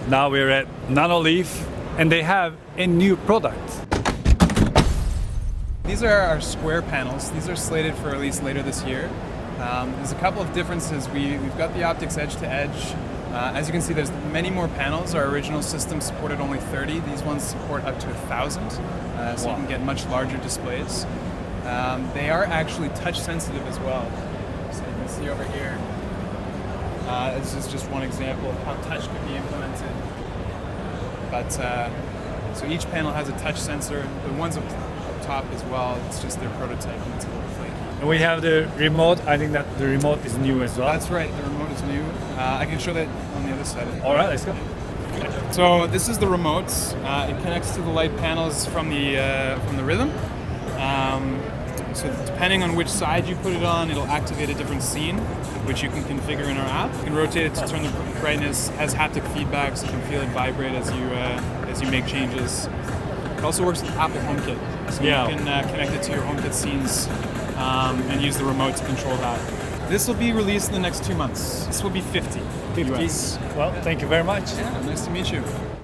Now we're at Nanoleaf and they have a new product. These are our square panels. These are slated for release later this year. There's a couple of differences. We've got the optics edge to edge. As you can see, there's many more panels. Our original system supported only 30. These ones support up to 1,000, so you can get much larger displays. They are actually touch sensitive as well. So you can see over here, this is just one example of how touch could be implemented. But so each panel has a touch sensor. The ones up top as well, it's just their prototype and it's a little flaky. And we have the remote. I think that the remote is new as well. That's right, the remote is new. I can show that on the other side. All right, let's go. So this is the remote. It connects to the light panels from the rhythm. So depending on which side you put it on, it'll activate a different scene, which you can configure in our app. You can rotate it to turn the brightness, has haptic feedback, so you can feel it vibrate as you make changes. It also works with Apple HomeKit, so you can connect it to your HomeKit scenes and use the remote to control that. This will be released in the next 2 months. This will be 50. US. Well, thank you very much. Yeah, nice to meet you.